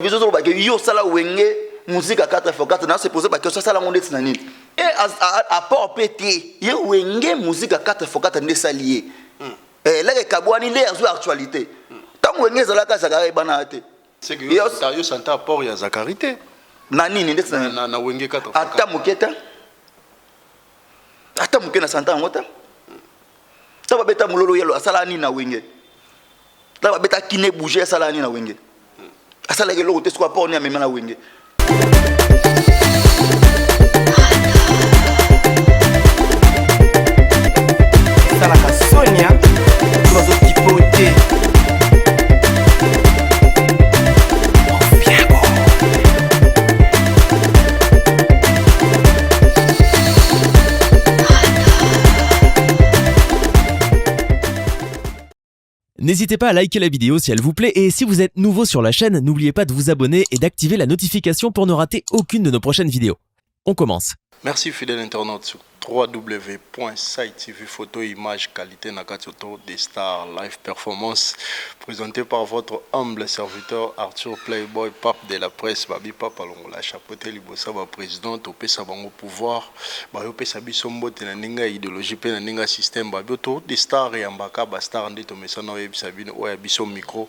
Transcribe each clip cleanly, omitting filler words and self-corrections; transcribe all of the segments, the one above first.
Biso ba ke yo sala wenge musique à 4x4 na se poser ba question sala ngonde tinani. Et à port pété, ye wenge musique à 4x4 ne salié. Là les kabwani les azo actualité. Tant wenge zala ka zakari bana te. C'est que yo santa port ya zakarité. Nani ni ndetsa na wenge 4x4. Ata muketa. Ata mukena santa ngota. Taba beta mulolo yelo asala ni na wenge. Taba beta kine bouger asala ni na wenge. Asala ke lo te soit pas on ya mema na wenge. Sala ka Sonia tuzo kipote. N'hésitez pas à liker la vidéo si elle vous plaît et si vous êtes nouveau sur la chaîne, n'oubliez pas de vous abonner et d'activer la notification pour ne rater aucune de nos prochaines vidéos. On commence. Merci fidèle internaute sur www.site photo image qualité nakatoto des stars live performance présenté par votre humble serviteur Arthur Playboy Pape de la presse Babi Papa Longola chapeauté libosa ba président to pesa bango pouvoir ba yo pesa biso mbote na ninga idéologie pe na ninga système ba to des stars ya mbaka ba star ndito mesana o yebisa bino o ya biso micro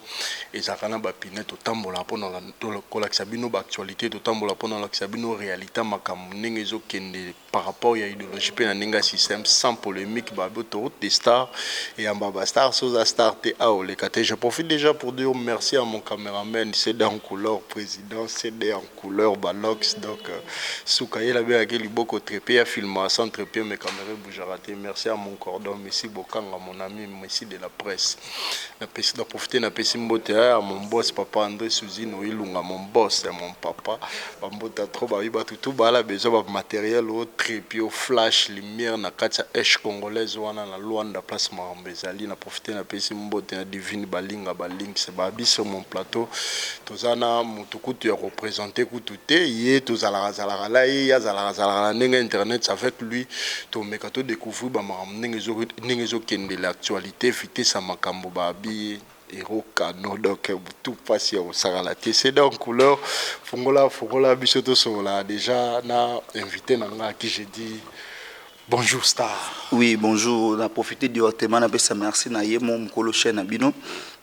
ezakana ba pine to tambola pona to kolakisa bino ba actualité to tambola pona lakisa bino réalité makambo ninga ezokende par rapport à l'idéologie pe na ninga système sans polémique babio to des stars et en baba star soza star te ao le kate. Je profite déjà pour dire merci à mon caméraman c'est en couleur président c'est en couleur balox donc soukaye la bien akeli boko trépé à filmer sans trépé mes caméras bougeraté. Merci à mon cordon merci Bokanga mon ami merci de la presse na pesi de profiter na pesi mbote à mon boss papa André Suzino Ilunga mon boss et mon papa bambota trop ba ba tout ba la besoin de matériel au trépé au flash lumière na katia esh congolaise wana na Luanda place Marambezali na profiter na pesi mbote na divine balinga balink c'est babi sur mon plateau tozana mutukutu ya représenter kututé yé tozala zala la ya zala ninga internet avec lui to mekato découvrir ba ninga zo kende l'actualité fité sa makambo babi Héros Kano donc tout passe au Saralati c'est donc couleur fongola bisoto sola déjà na invité nanga qui j'ai dit bonjour star. Oui, bonjour. On a profité du hôtel, na pesa merci na ye mon mkolo chaîne bino.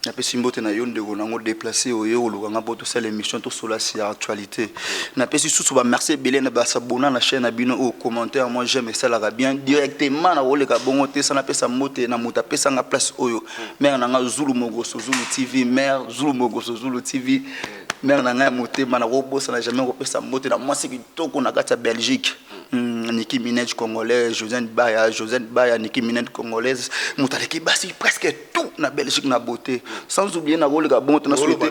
Na pesa mbote na yonde ko nango déplacer au yo lo nga poto ça l'émission to sola c'est actualité. Na pesa sous ba merci belé na ba s'abonner na chaîne bino au commentaire moi j'aime ça la bien directement na wole ka bongo te ça na pesa mbote na muta pesa nga place oyo. Mère na nga Zulu Mogoso Zulu TV, mère Zulu Mogoso Zulu TV. Mère na nga motema na robo ça na jamais repesa mbote na moi c'est kitoko na kata Belgique. Nicki Minaj congolaise, Josiane Baya, Nicki Minaj congolaise, Moutaleki Bassi presque tout na Belgique na beauté. Sans oublier na rôle Gabon na souhaité.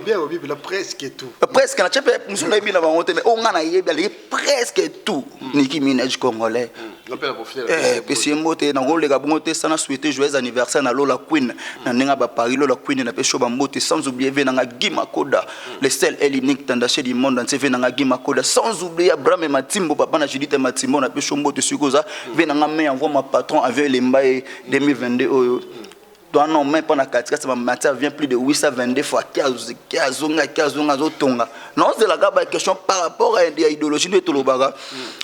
Presque tout. Presque na chepe musu na bila bangote mais on na yebi presque tout. Nicki Minaj congolais. Pesi mbote na rôle Gabon te sana souhaité joyeux anniversaire na Lola Queen na ninga ba Paris Lola Queen na pesho ba mbote sans oublier venanga Gima Koda, le seul et l'unique tendancier du monde entier venanga Gima Koda sans oublier Abraham Matimbo papa na Judith Matimbo na pesho mbote sukoza venanga me envoie ma patron avec les mbaye 2022 oyo. Toi non même pendant 4 ma matière vient plus de 822 fois 15 tonga. Non c'est la gaba question par rapport à l'idéologie de Tolobaga.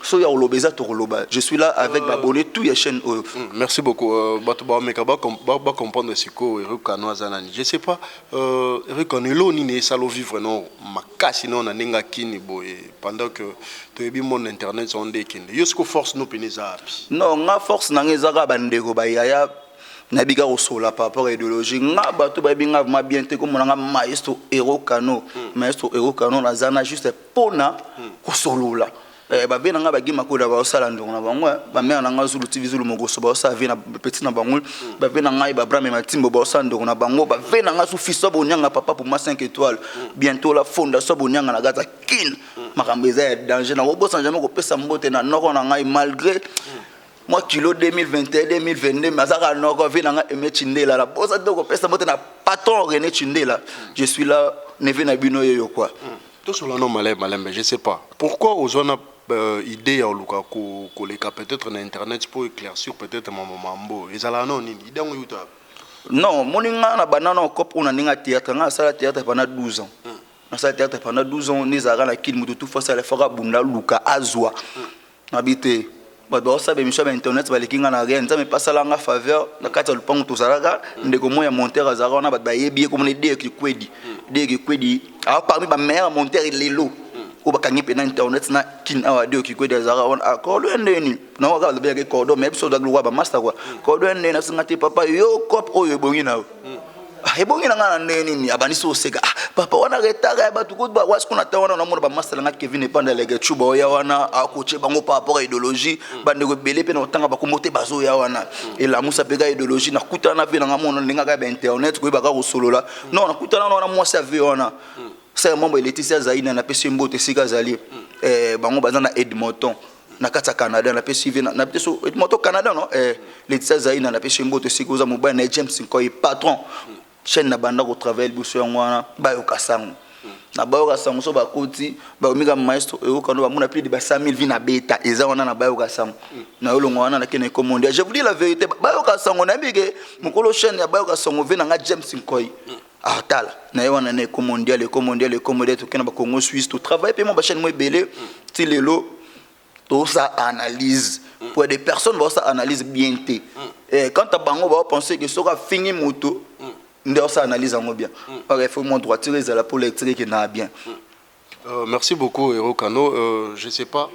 So ya olobeza to loba. Je suis là avec abonné tout ya chaîne. Merci beaucoup. Batuba mekaba ba comprendre ce que Eric Kano zanani. Je sais pas Eric Kano ni ne salo vivre non makasi non na ninga kini boye pendant que to ebi mon internet sont dekende. Yo ce que force no peneza api. Non, nga force na ngezaka bandeko ba yaya na biga osola par rapport à l'idéologie nga bato ba binga ma bien te comme nga maestro Eric Kano na zana juste pona kosolola ba bena nga ba gima ko da ba osala ndongo na bango ba mena nga Zulu TV Zulu Mogoso ba osala vina petit na bango ba bena nga ba Abraham Matimbo ba osala ndongo na bango ba vena nga su fiso bonyanga papa pour ma 5 étoiles bientôt la fondation bonyanga na gaza kin makambo eza danger na obosa jamais ko pesa mbote na noko na ngai malgré moi kilo 2021 2022 mazaka noko vina nga Aimé Chindela la bosa ndoko pesa mbote na patron René Chindela je suis là neve na bino yo quoi tout cela non malembe je sais pas pourquoi aux zones idée à Luka koleka peut-être na internet pour éclaircir peut-être mambo ezala non nini idée on YouTube non moninga na banana cop on ninga théâtre nga sala théâtre pendant 12 ans na ça théâtre pendant 12 ans nizara na kid mutu tout fois ça le fera bunda luka azwa habité ba ça be mission internet ba lekinga na rien ça me passa la nga faveur na kati le pango to salaka ndeko moya monteur azara na ba yebi comme les deux qui kwedi parmi ba meilleur monteur lelo ou bakangi pe na internet na kin awa deux qui kwedi azara on accord ndeni na waka be ke kodo mais so da gloire ba master quoi kodo ndeni na singati papa yo cop oyo bongi na ebongi na ngana ndeni ni abanisi oseka papa wana retaka ya batu ko ba wasko na tawana na mona ba master nga Kevin epanda lege chuba oya wana akoche bango par rapport à idéologie bande ko belé pe na tanga ba komote bazo ya wana et la musa peka idéologie na kutana pe na ngamona ndinga ka ba internet ko ba ka ko solola non na kutana na moi ça ve wana c'est mambo Laetitia Zaina na pesi mbote sika zali bango bazana Edmonton na kata Canada na pesi vina na pesi Edmonton Canada non Laetitia Zaina na pesi mbote sika za mobile na James ko patron chaîne na banda ko travailler biso ngwana ba yo kasango na ba yo kasango so ba koti ba omika maestro yo kando ba mona plus de 5000 vi na beta eza wana na ba yo kasango na yo ngwana na kene commander je vous dis la vérité ba yo kasango na bige mukolo chaîne ya ba yo kasango vina nga James Nkoi tala na yo wana na commander to kena ba Congo Suisse to travailler pe mo ba chaîne mo belé ti lelo tout ça analyse pour des personnes va ça analyse bien té quand ta bango va penser que sera fini moto ndé ça analyse en bien il faut mon droit tirer la pour l'électrique qui n'a bien. Merci beaucoup Hero Kano. Je sais pas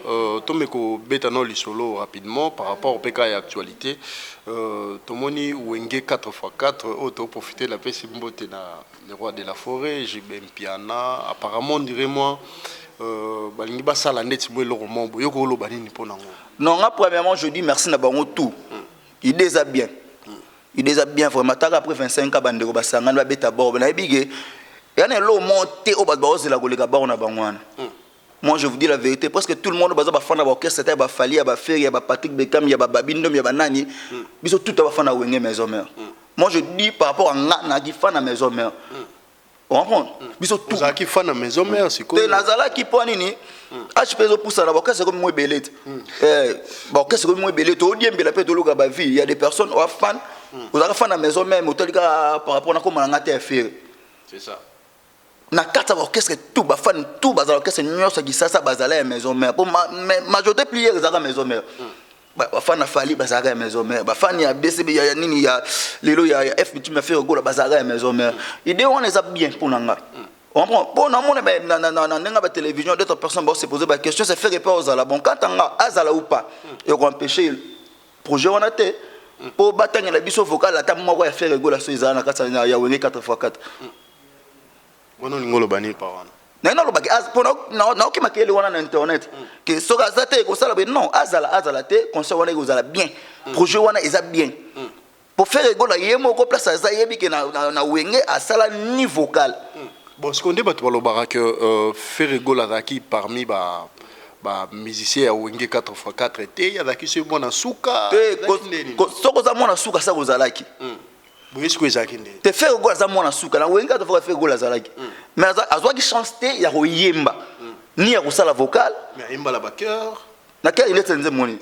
Tomeko Betano Lisolo rapidement par rapport au PK et actualité Tomoni Wenge 4x4 auto profiter la paix Simbote na le roi de la forêt Jibem Piana apparemment dirais-moi balingi basala neti bo lo rombo yoko lo banini pona ngo. Non, premièrement je dis merci na bango tout. Il déjà bien. Il déjà bien vraiment après 25 ans bandeko basanga na beta bord na bigé. Yana lo monter au bas de la golega bord na bangwana. Moi je vous dis la vérité parce que tout le monde baza ba fana ba orchestre c'était ba Fali ba Ferry ba Patrick Bekam ya ba Babindo ya ba nani biso tout ba fana wenge maison mère. Moi je dis par rapport à na qui fana maison mère. On comprend biso tout ça qui fana maison mère c'est quoi? Nazala qui poni ni HPzo pour ça la orchestre comme moi belette. Ba orchestre comme moi belette au diembela pe to loga ba vie il y a des personnes ou fans vous avez fait la maison même par rapport à comment on a fait. C'est ça. Na carte orchestre tout ba fan tout ba orchestre nyonso qui ça bazala maison mère pour majorité plier les à maison mère. Ba fan na Fali bazala maison mère ba fan ya BCB ya nini ya lelo ya F tu me fait gola bazala maison mère. Idée on les a bien pour nanga. On prend bon na mona na ba télévision d'autres personnes vont se poser la question c'est faire repère aux ala bon quand tanga azala ou pas et on empêcher projet on a été pour battre la biso vocal la table moi faire rigoler sur izana kata ya wenge 4x4 bono ngolo bani pawana na lo baki as pour na okima kele wana na internet que soka zate ko sala non azala te concert wana ezala bien projet wana eza bien pour faire rigoler yemo ko place za yebi ke na wenge asala ni vocal bon ce qu'on dit bato balobara que faire rigoler raki parmi ba musicien ya wenge 4x4 était ya daki ce bon suka soko za mona suka sa kozalaki boyesko ezaki ndé te faire gola za mona suka na wenge to faire gola zalaki mais azwa ki chance te ya koyemba ni ya kosala vocal mais yemba la backer na quel il est nze moni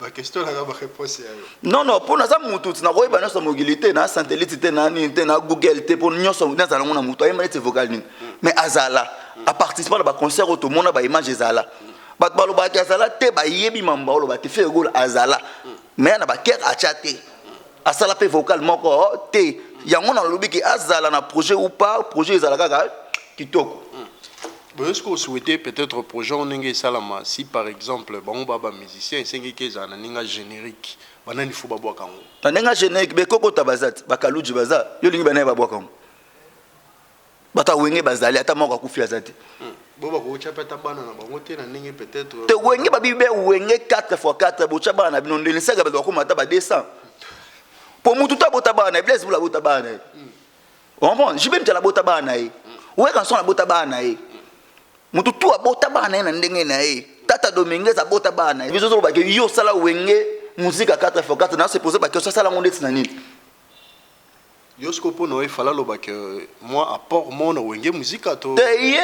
ba question la ba réponse ya non pour na za mutu na koyeba na so mobilité na satellite te na ni te na Google te pour nyoso na za ngona mutu ayemba te vocal ni mais azala à participer à concert au monde ba image ezala ba balo ba azala te ba yebi mamba lo ba te fait goal azala mais na ba ker achate asala pe vocal moko te yango na lobi ki azala na projet ou pas projet ezala kaka kitoko. Est-ce que vous souhaitez peut-être projet on nenge salama si par exemple bon baba musicien esengi keza na ninga générique banani fo ba bwa kango na ninga générique be koko tabazat bakaluji baza yo lingi bana ba bwa kango bata wenge bazali ata moko akufi azati boba ko chapeta bana na bango te na ninge peut-être te wenge ba bibe wenge 4x4 bo chabana na bino ndeni saka ba ko mata ba 200 pour mutu ta bota bana blesse bula bota bana on bon jibe mtala bota bana e we kan so na bota bana e mutu tu abota bana na ndenge na e tata Dominguez abota bana biso zo ba ke yo sala wenge musique 4x4 na se poser ba question sala ngondeti na nini Yosko pono e fala lo ba que moi apport mon wenge musique to te ye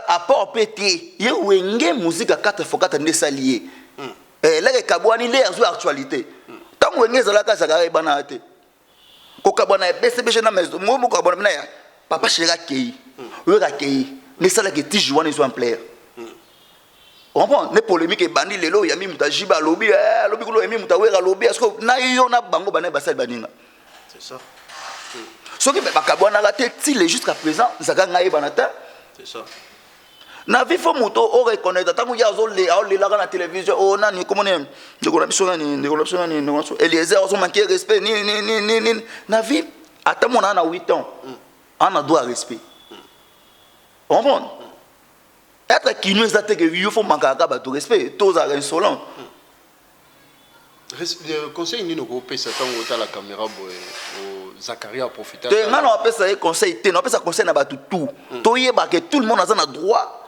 apport pété ye wenge musique 4x4 ndesa lié là que kabwani le azu actualité tant wenge zala ka saka bana te ko kabwana BCB na maison mo ko kabwana na ya papa shira kei oyo kakei ne sala que ti joueur ne soit un player on comprend ne polémique et bandi lelo ya mi muta jiba lobby lobby ko mi muta wera lobby est-ce que na yo na bango bana basal baninga c'est ça ce qui bakabona la tête il jusqu'à présent zaka ngai banata c'est ça na vi fo moto o reconnaître tango ya zo le la na télévision o na ni comment ne ngona biso ni ngona biso ni ngona biso Eliezer o so manquer respect ni na vi ata mona na 8 ans on a droit à respect on comprend être qui nous a été que il faut manquer à ba respect tous à insolent conseil ni no ko pesa tango ta la caméra boy Zakaria a profité te ngana on pesa conseil te on pesa conseil na ba tout to yeba que tout le monde a droit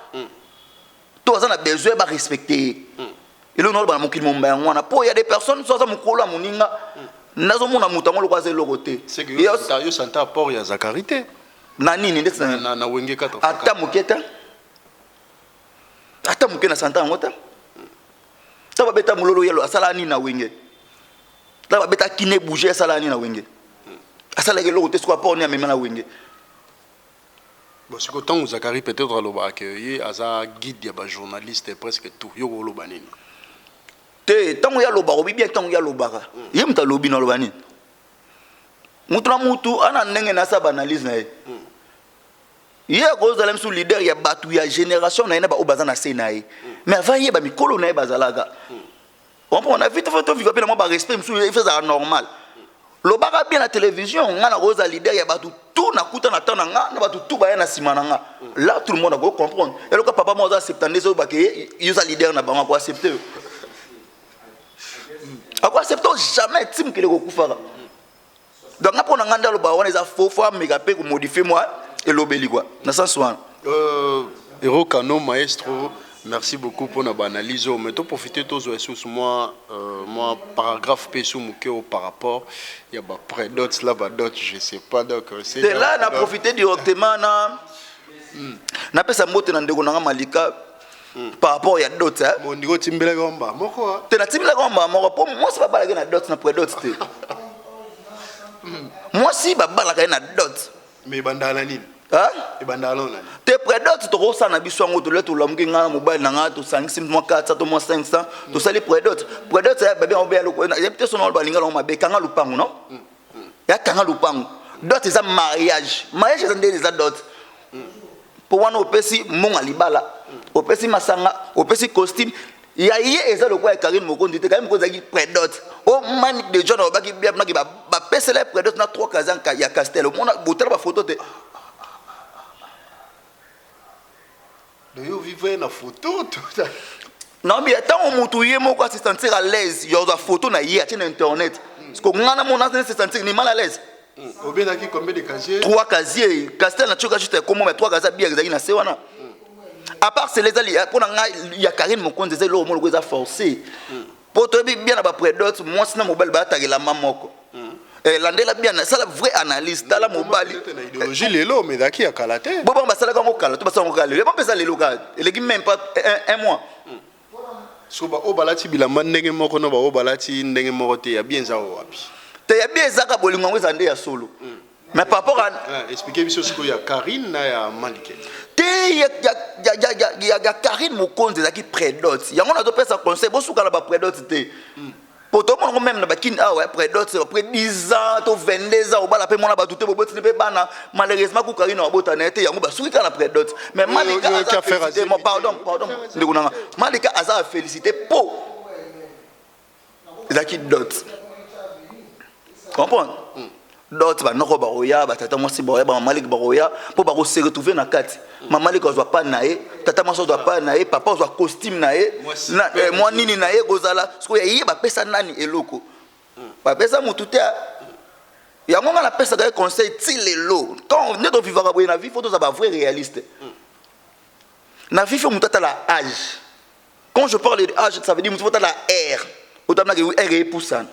tout a besoin de respecter et le nom ba mokili momba ngwana po il y a des personnes soit ça mokolo a moninga nazo mona mutango lo kwaze lokote c'est que yo santa port ya Zakarité na nini ndetsa na wenge 4 ata moketa ata mokena santa ngota taba beta mulolo yelo asala nini na wenge taba beta kine bouger asala nini na wenge asala ke lokote soit port ni amema na wenge bon c'est que tant Zakari peut-être aloba que aza guide ya ba journaliste presque tout yo ko loba nini te tango ya loba obi bien tango ya lobaka ye muta lobi na loba nini mutu na mutu ana ndenge na sa analyse na ye ye ko zala msu leader ya batu ya génération na ina ba obaza na sena ye mais avant ye ba mikolo na ye bazalaka on a vite photo vivre bien ba respect msu il fait ça normal lobaka bien la télévision ngana ko za leader ya batu tout na kuta na tana nga na batu tout ba ya na simana nga là tout le monde va comprendre et le papa mo za accepter zo ba ke yo za leader na bango ko accepter ako accepter jamais tim kile ko kufaka donc après on a nganda lo ba wana za faux méga pe ko modifier moi et l'obéli quoi dans ce sens Héros Kano maestro merci beaucoup pour notre analyse mais to profiter tous os moi paragraphe pe sous mukeo par rapport il y a ba près d'autres là ba d'autres je sais pas donc c'est là on a profité directement na pesa moto na ndeko na Malika par rapport il y a d'autres hein mon ndiko timbela gomba moko te na timbela gomba moko pour moi c'est pas balaka na d'autres na près d'autres te moi si ba balaka na d'autres mais bandala nini hein et bandala nani te près d'autres to rosa na biso ngo to le to lamuki nga mobile na nga to 500 moi 400 to moi 500 to sali près d'autres bébé on bien loko ya peut-être son balinga lo mabe kanga lupangu non ya kanga lupangu d'autres c'est mariage c'est des d'autres pour wana opesi monga libala opesi masanga opesi costume ya yé eza le quoi Karine Mokondi te Karine Mokondi près d'autres o manique de John obaki bien na ba pese les près d'autres na 3 kazan ya Castel on a botel ba photo te de yo vivre na photo tout non mais tant on mutuye moko se sentir à l'aise yo za photo na yé sur internet parce que ngana mona se sentir ni mal à l'aise au bien qui combien de casiers 3 casiers Castel na choka juste comment mais 3 casiers bien ezali na se wana à part c'est les alliés pour il y a Karine Mokonzi c'est le moment où ils a forcé pour toi bien à près d'autres moi c'est na mobile ba ta la mamoko et landela bien ça la vraie analyse dans la mobile idéologie lelo mais daki ya kalate bon ba sala comme kala to ba sala kala le ba pesa lelo ka il est même pas un mois so ba obalati bilamba ndenge moko no ba obalati ndenge moko te ya bien za wapi te ya bien za ka bolingo ngo zande ya solo mais par rapport à expliquer biso ce qu'il y a Karine na ya Malika te ya Karine Mokonzi zaki près d'autres ya ngona to pesa conseil bo suka la ba près d'autres te pour tout le monde même na bakine ah ouais près d'autres après 10 ans to 22 ans au bala pe mona ba douter bo botine pe bana malheureusement ku Karine na bota na te yango ba suka na près d'autres mais Malika a félicité pardon ndekunanga Malika a félicité po zaki d'autres comprendre d'autres ba noko ba oya ba tata mwasi ba oya ba Malik ba oya po ba ko se retrouver na kati mama Malik ozwa pa na ye tata mwasi ozwa pa na ye papa ozwa costume na ye moi nini na ye gozala sko ye ba pesa nani eloko ba pesa mutu te ya ngonga na pesa ga conseil ti lelo quand ne to vivre ba na vie faut to ba vrai réaliste na vie faut mutu ta la âge quand je parle de âge ça veut dire mutu faut ta la R otamna ke R e poussana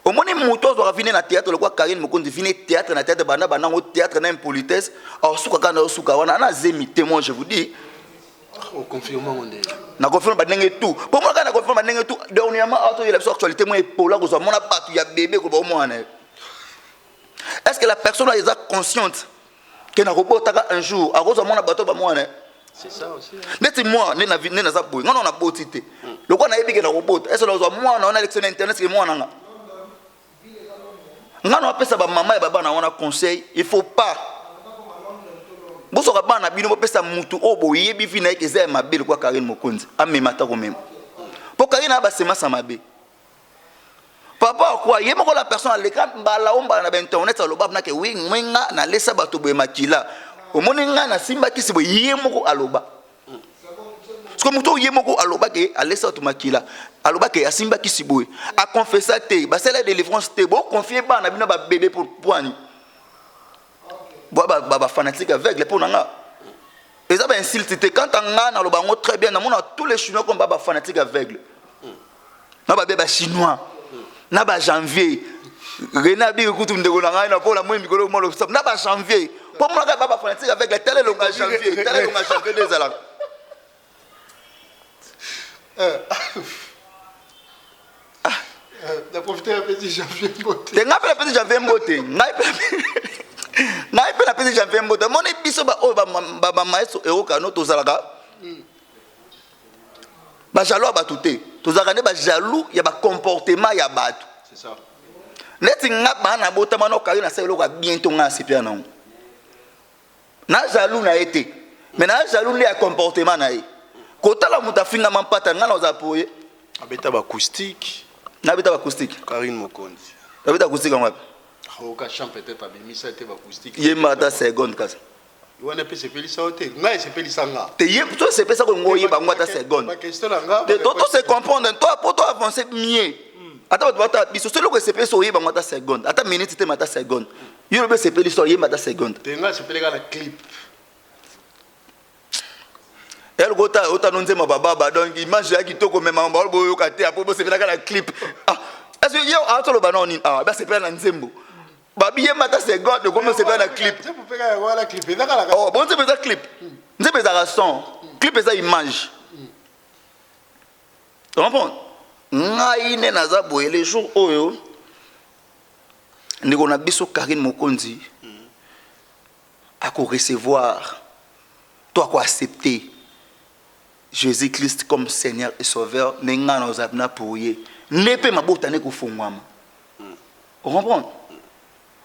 au moins muto doit venir na théâtre le quoi Karine Mokonzi venir théâtre na théâtre bana au théâtre na impolitesse alors suka kana suka wana na zemi témoin je vous dis au confirmant on est na confirme ba ndenge tout pour moi kana confirme ba ndenge tout dernièrement auto il a actualité moi pour là que ça mona pas il y a bébé ko ba mwana est-ce que la personne est consciente que na robotaka un jour à cause mona bato ba mwana c'est ça aussi neti moi ne na za boy ngana na botité le quoi na yebi que na robot est-ce que zo mwana on a élection internet que mwana nga ngana pesa ba maman et baba na on a conseil il faut pas bosoka bana bino pesa mutu obo yebi vina ke za mabe kwa Karine Mokonzi amema ta ko même pour Karine ba sema sa mabe papa quoi yé moko la personne à l'écran mbala omba na internet aloba na ke wi mwenga na lesa bato boye makila omoni nga na simba kisi boye yé moko aloba parce que muto yé moko aloba ke alesa to makila aloba ke asimba kisi boye a confesser te ba c'est la délivrance te bo confier ba na bino ba bébé pour poani ba fanatique aveugle pour nga et ça ba insulte te quand nga na loba ngo très bien na mona tous les chinois comme ba fanatique aveugle na ba bébé chinois na ba janvier rena bi kutu ndeko na ngai na pola moi mikolo mo lo stop na ba janvier pour moi ba fanatique avec la télé longa janvier des ala da profiter un petit janvier mbote te nga pe la petit janvier mbote ngai pe la petit janvier mbote moni biso ba o ba maestro eroka no tozalaka ba jaloux ba touté tozalaka ne ba jaloux ya ba comportement ya bato c'est ça neti nga ba na botama no Karine na selo ka bientôt nga sipia na na jaloux na été mais na jaloux le comportement na ye kotala muta finga mampata nga na ozapoye abeta ba acoustique na beta ba acoustique Karine Mokonzi na beta acoustique ngapi oka chant peut-être abimisa te ba acoustique yemba ta seconde kasa wana pe sepelisa ote ngai sepelisa nga te yem to sepelisa ko ngoye ba ngwata seconde ba question nga te to se comprendre toi pour toi avancer mieux ata bata biso selo ko sepelisa oye ba ngwata seconde ata minute te mata seconde yo be sepelisa oye mata seconde te nga sepeleka la clip elle gota ota nonzema baba donc image ya kitoko même en bol boyo kate apo bo sepelaka la clip est-ce que yo a to lo bana oni ba sepela na nzembo babi yemba ta seconde comment sepela na clip c'est pour faire la clip ezaka la oh bon c'est clip nzembo za son clip eza image tu comprends ngai ne naza boye les jours oyo ndiko na biso Karine Mokonzi a ko recevoir toi ko accepter Jésus-Christ comme Seigneur et Sauveur nenga na ozabna pour ye nepe mabota ne ko fongwama on comprend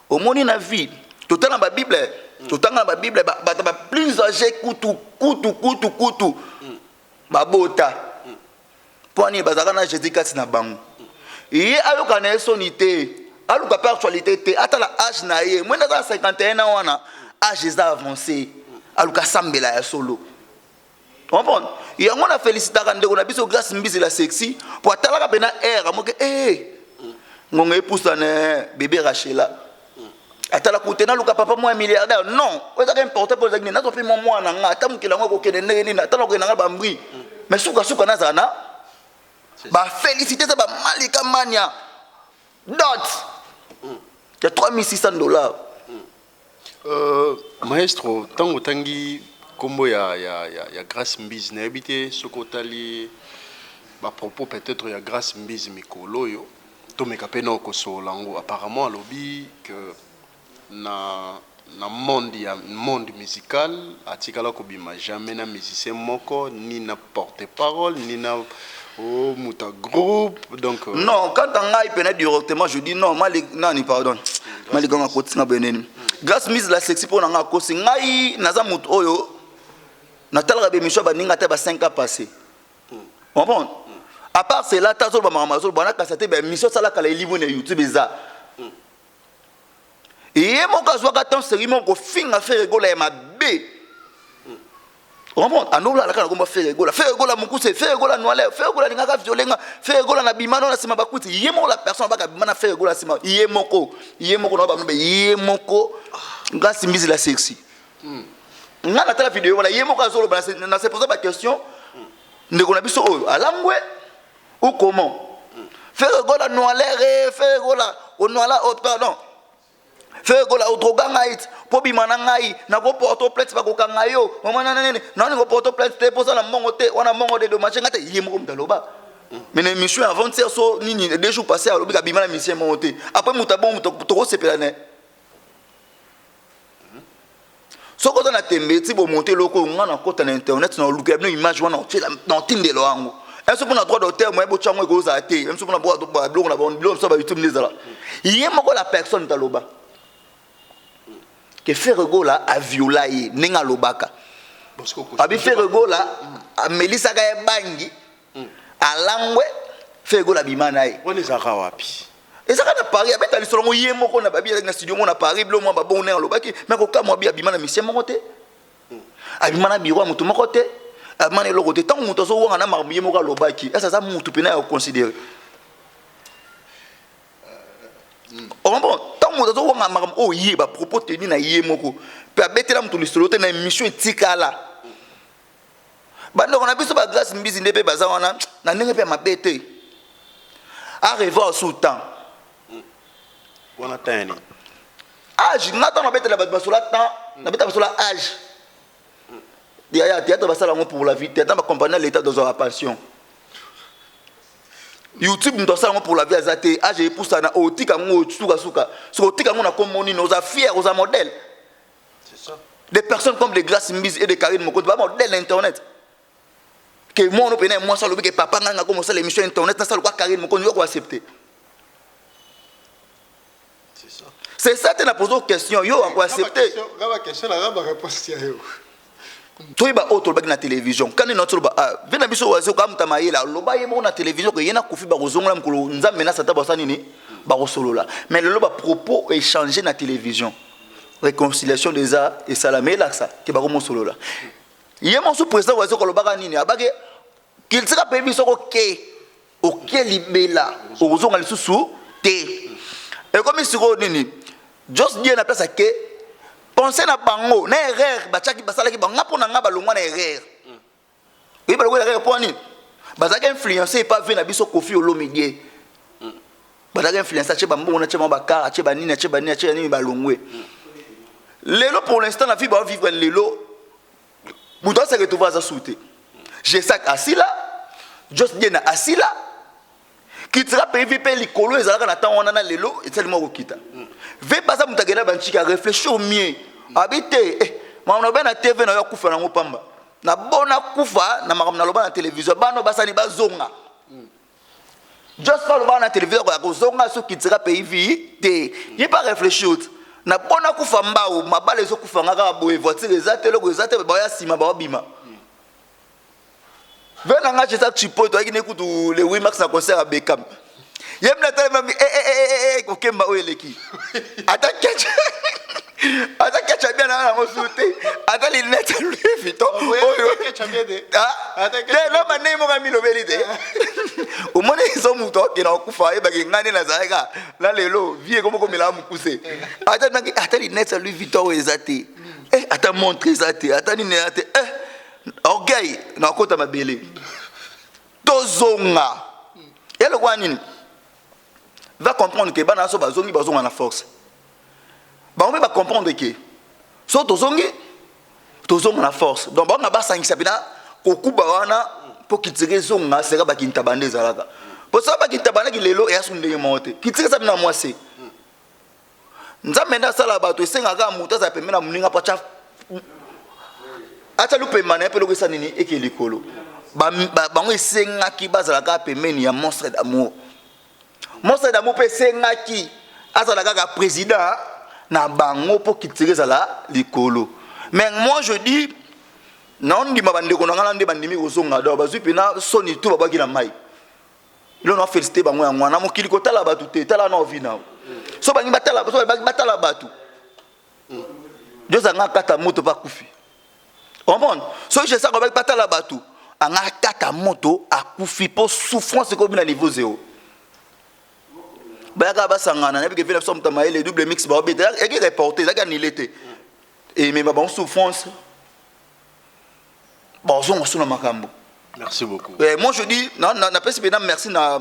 au moni na vie totala ba Bible totanga ba Bible ba plus âgé kutu babota poni bazaka na Jésus-Christ na bango ye ayoka na sonité aluka par actualité te atala âge na ye moi na 51 ans wana âge est avancé aluka sambela ya solo comprendre yango na félicitaka ndeko na biso grâce mbizi la sexy pour atalaka pena air amoke ngonga epusa na bébé Rachela atala kutena luka papa moi milliardaire non oza ka importer pour zagni na to pe moi na nga atamukela ngo ko kene ndenge na atala ko na ba mbri mais suka na zana ba féliciter ça ba malika mania dot il y a $3600 maestro tango tangi kombo ya Grâce Mbizi na habité sokotali ba propos peut-être ya Grâce Mbizi mikolo yo to mekapena ko solango apparemment alobi que na monde musical atikala ko bima jamais na musicien moko ni na porte-parole ni na muta groupe donc non quand on a peine directement je dis non nani pardon mali ganga kotinga beneni Grâce Mbizi la sexy pour nga ko singai naza mutu oyo natala be misho ba ninga te ba 5 ans passé bon à part cela tazo ba mama zo bana kasate ba mission sala kala livre na YouTube eza et mon cas soit tant sérieusement ko finga faire rigola ya mabe on anola la kana ko faire rigola mukuse faire rigola noale faire rigola ngaka violenga faire rigola na bimano na sima bakuti yemo la personne ba ka bimana faire rigola sima yemoko no ba mbe yemoko Grâce Mbizi la sexy nga na tala vidéo wala yemoko azolo na se poser ba question ndeko na biso oyo alangwe ou comment faire rigola noale faire rigola o noala o pardon faire gola odroga ngai po bimana ngai na ko porto plainte ba ko kanga yo mama nene na ko porto plainte te posa na mongo te wana mongo de dommage ngate yemo mdaloba mais une mission avant de so nini 2 jours passés à l'obika bimana mission monté après muta bon to ko sepela ne Ce qu'on a tembe, si vous montez le coup, on a côté internet, on a look une image, on a dans Tinder l'angle. Est-ce qu'on a droit d'auteur, moi, je vais vous arrêter. Est-ce qu'on a droit de blog, on a blog, ça va YouTube les là. Il y a encore la personne dans l'oba. Que fait rego là à violer, n'enga lobaka. Abi fait rego là, à Melissa Gaye Bangi, à Langwe, fait rego la bimanaï. On est à Rawapi. Et ça, quand on a Paris, avec les solons, il y a mon qu'on a babi avec le studio, on a Paris, bleu, moi, bon, on est en lobaki, mais au cas où moi, Abimana, mais c'est mon côté. Abimana, biro, mon tout mon côté. Abimana, le côté, tant que mon tozo, on a marmé, mon lobaki. Et ça, mon tout pénal à considérer. Bon, tant que mon tozo, on a marmé, oh, yé, bah, propos tenu na yé, mon coup. Puis à bête là, mon tout le solo, t'es une mission éthique là. Bah, donc, on a vu ça, grâce à une business, on a n'est pas ma bête. Arrivé au temps. On a tenu. Âge, n'attends pas la sur la temps, n'attends pas sur la âge. Il y a théâtre pour la vie, théâtre accompagner l'état dans sa passion. YouTube nous donne pour la vie azate, âge et pour ça na otika ngo tsuka suka. So otika ngo na komoni nos affaires aux modèles. C'est ça. Des personnes comme les Glass Mbiz et des Karine Moko, pas modèle internet. Que moi on peut moi ça le que papa nga commencé l'émission internet, ça le quoi Karine Moko nous quoi accepter. C'est ça, tu as posé une question, yo, on va accepter. La question, la réponse, tu es autre dans la télévision. Quand on est là, venez biso wazo comme tamaye là, loba yemo na télévision que yena kufi ba kozonga mkolo nzambe na sata ba sanini ba solo là. Mais le loba propos échangé na télévision. Réconciliation des arts et salamé là ça que ba ko solo là. Yemo sous président wazo ko loba nini abage qu'il sera payé biso OK libela ozonga lisusu te. Et comme il sera nini just bien na place que pensez na bango na erreur bachaki basala ki banga pona nga balongwa na erreur. Oui balongwa na erreur poni. Bazaka influencer pas venir na biso Kofi Olomide. Bazaka influencer che bambo na che mabaka che banini che banini che nini balongwe. Lelo pour l'instant la vie va vivre lelo. Muto se retrouver à souter. J'ai ça assis là. Just bien assis là. Qui sera payé payer les colos et zalaka na temps on a lelo et tellement okita. Ve pasa mutagena banchika réfléchir au mieux. Habiter ma on a bien na TV na yakufa na ngopamba. Na bona kufa na makamna loba na télévision bano basani bazonga. Just fa loba na télévision ko zonga so qui sera payé vie te. Il pas réfléchir. Na bona kufa mbao mabale zo kufa ngaka boye voiture ezate loko ezate ba ya sima ba bima. Venga nga chesa chipoto akine kutu le Wimax na concert à Beckham. Yem na tele mami ko kemba oyeleki. Ata catch bien na mosuté. Ata li net Louis Vuitton. Oyo catch bien de. Ah. De no mané mo ngami lo belite. O moni zo muto ke na kufa e bagi ngane na zaika. La lelo vie comme comme la mukuse. Ata li net Louis Vuitton ezate. Ata montre ezate. Ata ni ate. Orgueil na kota mabele. Tozonga. Et le guanine va comprendre que bana so bazongi bazonga na force. Ba on va comprendre que so tozongi na force. Donc ba ngaba sangisa bina kokuba wana pour kitire zonga sera ba kintabande zalaka. Pour ça ba kintabande ki lelo e asunde monte. Kitire ça bina mwase. Nzambe na sala bato esengaka muta za pemena muninga pacha. Ata lupe mané pe lokesa nini eke likolo. Bango esengaki bazalaka pemeni ya monstre d'amour. Monstre d'amour pe sengaki azalaka ka président na bango pour kitire zala likolo. Mais moi je dis non ndi mabande ko ngala ndi bandimi kozonga do bazwi pena soni tout babaki na mai. Lo no féliciter bango ya ngwana mo kiliko tala batu te tala na ovina. So bangi batala so bangi batala batu. Dieu anga kata moto pa kufi. Comprendre? So je sais qu'on va pas la batou. En a kata moto a kufi pour souffrance comme na niveau zéro. Bayaka basangana na que fait somme tamaye les double mix ba obété et qui reporter ça ni l'été. Et mais bon souffrance. Bon on sona makambo. Merci beaucoup. Moi je dis non na pesi bena merci na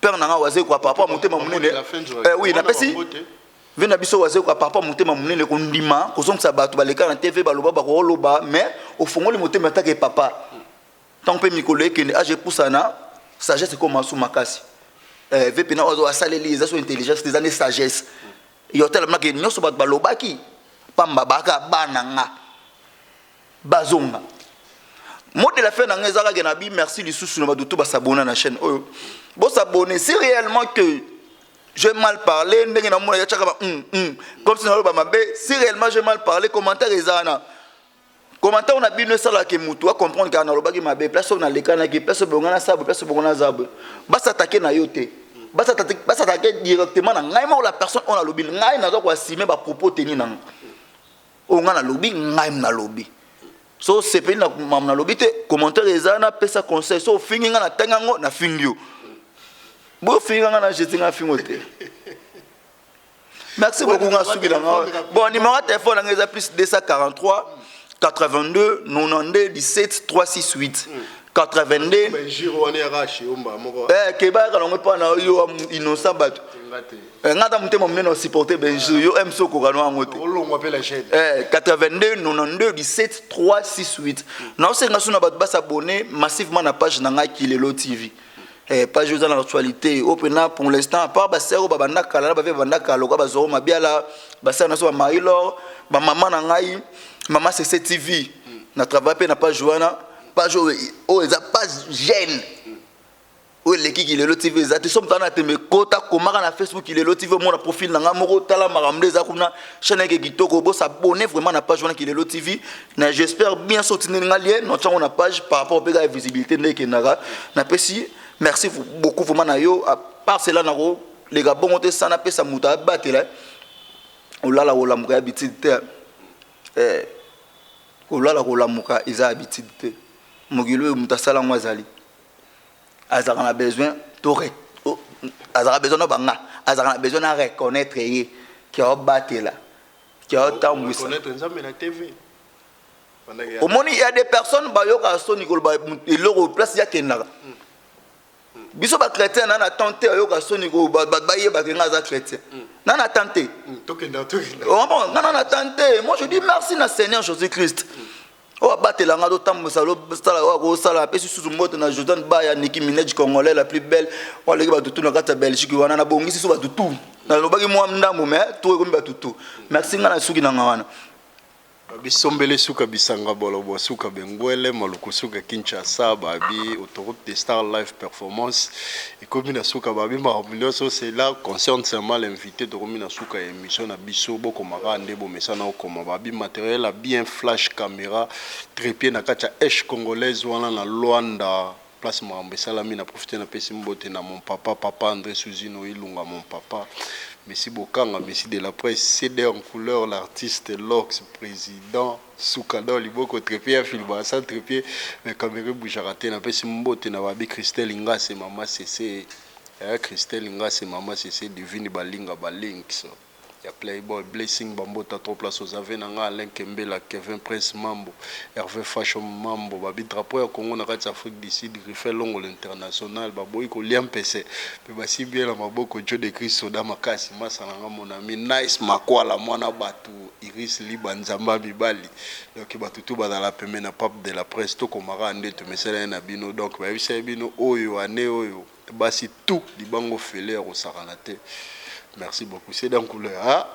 père nanga waze quoi papa monter ma munene. Oui na pesi vena biso waze kwa papa motema munene ko ndima ko zonga bato baleka na TV baloba ba ko loba mais au fond le motema ta ke papa tant pe mikolo ekene age poussana sagesse comme masu makasi ve pena ozo asaleli za so intelligence des années sagesse yo tellement que nyoso bato baloba ki pamba baka bananga bazonga mot de la fin nanga ezaka ke na bi merci lisusu na badutu basabona na chaîne oyo bo s'abonner si réellement que j'ai mal parlé ndenge na mona ya chaka ba comme si na ba mabe si réellement j'ai mal parlé commentaire ezana commentaire on a bino sala ke mutu a comprendre que na lobaki mabe place on a lekana ke place bongana sabu place bongana zabu basa attaquer na yote basa attaquer directement na ngai ma la personne on a lobi ngai na zo ko assumer ba propos teni na on a lobi ngai na lobi so c'est pe na mamna lobi te commentaire ezana pesa conseil so fingi nga na tangango na fingio bo fingi nga na jetinga fingote. Merci beaucoup nga suki na bon numéro de téléphone nga plus 243 82 92 17 368 82 Benjiro on est raché omba moko keba ka longo pa na yo innocent bato ngata mutema munene supporter Benjiro yo emso ko kanu angote olongo pe la chaîne 82 92 17 368 na osenga suna bato basabonner massivement na page na nga Kilelo TV page dans l'actualité opena pour l'instant à part basero babanda kala ba banda kala ko bazoro mabiala basana na so ba Marilor ba mama na ngai Maman c'est TV. Na travail pe na pas Joana, pas jouer. Oh, ils a pas gêne. Oh, l'équipe Kilelo TV, ils a tout somme tana te me kota komara na Facebook Kilelo TV mon profil na ngamoro tala maramde za kuna chaîne ke kitoko bo s'abonner vraiment na page Joana Kilelo TV. Na j'espère bien sortir na lien notre na page par rapport à la visibilité ndeke nara. Na pesi merci beaucoup vraiment na yo à part cela na ro les gars bon te sana pe sa muta batela. Olala ola muka habitude olala kolamuka eza habitude te mokilo mutasala ngwazali azaka na besoin tore azaka besoin na banga azaka na besoin na reconnaître ye ki a batela ki a tambwisa reconnaître nzambe na TV au moni il y a des personnes ba yoka soni ko ba eloko place ya kenaka biso ba chrétien na na tenter yoka soni ko ba ye ba kenga za chrétien na na tenter oh bon na na tenter moi je dis merci na Seigneur Jésus-Christ oh batela nga do tambusa lo sala ko sala pe susu moto na Jordan Baya Nicki Minaj congolais la plus belle on leki ba tutu na kata Belgique wana na bongisi so ba tutu na lobaki mo ndambo mais to ko ba tutu merci nga na suki na wana bisombele suka bisanga bolobo suka bengwele maluku suka Kinshasa babi autoroute des stars live performance et comme na suka babi ma so c'est là concerne seulement l'invité de Romina suka émission na biso boko marande bo mesana okoma babi matériel a bien flash caméra trépied na kacha esh congolaise wana na Luanda place Marambe Salami na profiter na pesi mbote na mon papa André Suzino Ilunga mon papa. Merci Bokanga, merci de la presse, CD en couleur, l'artiste Lox, président, Soukado, Liboko, Trépied, Filba, San Trépied, mais Cameroun Boujarate, n'a pas si mbote, n'a pas Christelle Inga, c'est maman, c'est Christelle Inga, c'est maman, c'est Divine Balinga, Balinks. Il y a Playboy, Blessing, Bambo, Tato, Place aux Avenanga, Alain Kembela, Kevin Prince Mambo, Hervé Fashion Mambo, Babi Drapeau, Congo, Nakat Afrique d'ici, Griffel Longo, l'international, Baboy, Liam PC, Basi bien la Maboko, Joe de Christ, Soda Makasi, Massananga, mon ami, Nice, Makwala, Mwana Batu, Iris Libanzamba, Bibali, donc Batutu, dans la pemena pape de la presse, Tokomara, Ande, Temesela, Nabino, donc, Babino, Oyo, Ane, Oyo, Basi tout, Libango Feller, au Saranate. Merci beaucoup, c'est dans couleur. Hein?